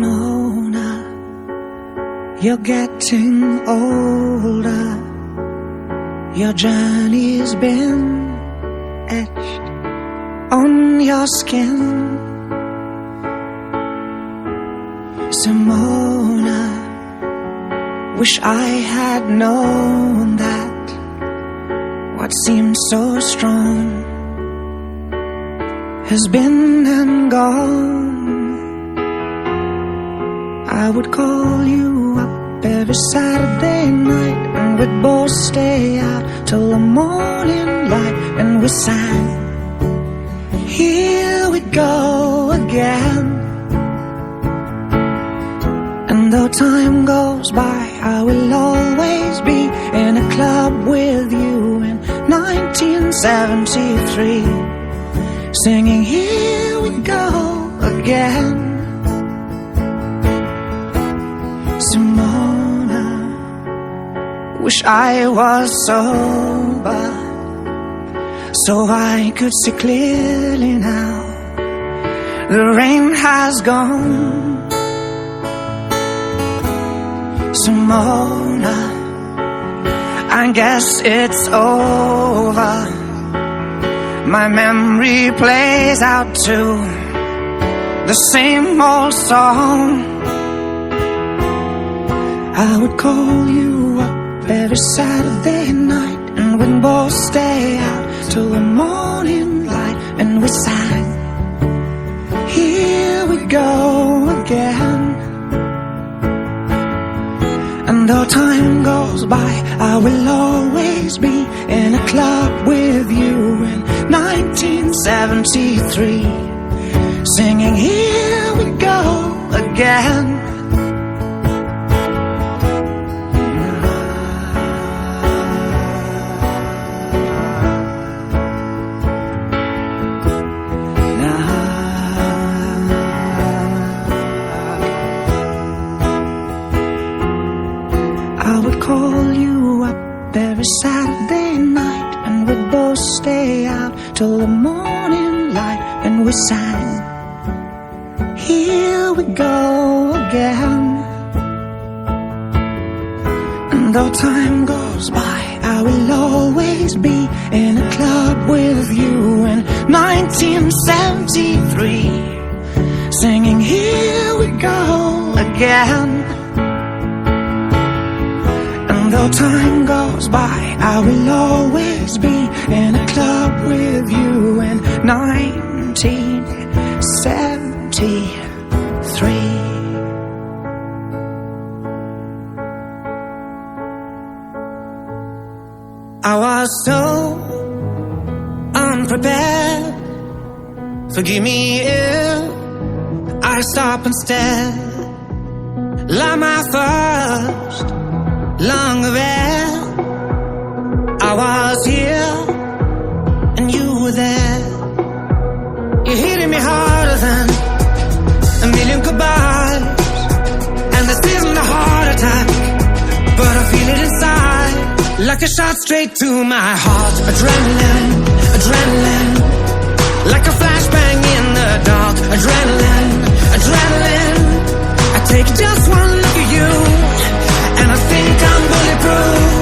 Simona, you're getting older. Your journey's been etched on your skin. Simona, wish I had known that what seemed so strong has been and gone. I would call you up every Saturday night, and we'd both stay out till the morning light, and we sang, here we go again. And though time goes by, I will always be in a club with you in 1973, singing, here we go again. Simona, wish I was sober, so I could see clearly now. The rain has gone. Simona, I guess it's over. My memory plays out to the same old song. I would call you up every Saturday night, and we'd both stay out till the morning light, and we sang, here we go again. And though time goes by, I will always be in a club with you in 1973, singing, here we go again. I would call you up every Saturday night, and we'd both stay out till the morning light, and we sang, here we go again. And though time goes by, I will always be in a club with you in 1973, singing, here we go again. Though time goes by, I will always be in a club with you in 1973. I was so unprepared. Forgive me if I stop and stare, like my first long affair. I was here and you were there. You're hitting me harder than a million goodbyes, and this isn't a heart attack, but I feel it inside, like a shot straight to my heart. Adrenaline, adrenaline, like a flashbang in the dark. Adrenaline, adrenaline, I take just one look at you, and I think I'm bulletproof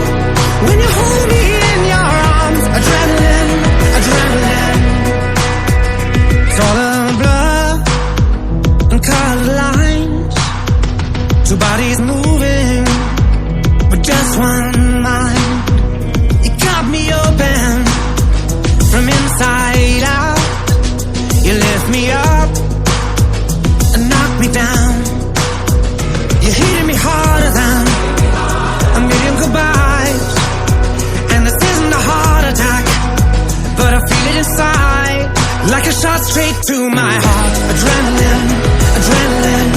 when you hold me in your arms. Adrenaline, adrenaline, it's all a blur and colored lines. Two bodies moving, but just one mind. You got me open from inside out. You lift me up and knock me down. You're hitting me harder than a million goodbyes, and this isn't a heart attack, but I feel it inside, like a shot straight to my heart. Adrenaline, adrenaline,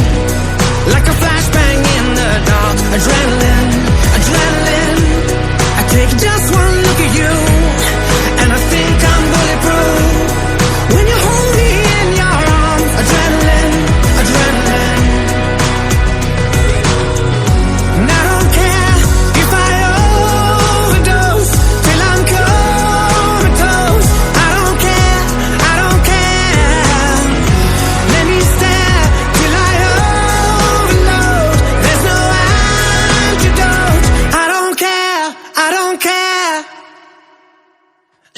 like a flashbang in the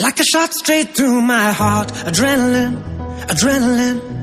like a shot straight through my heart. Adrenaline, adrenaline.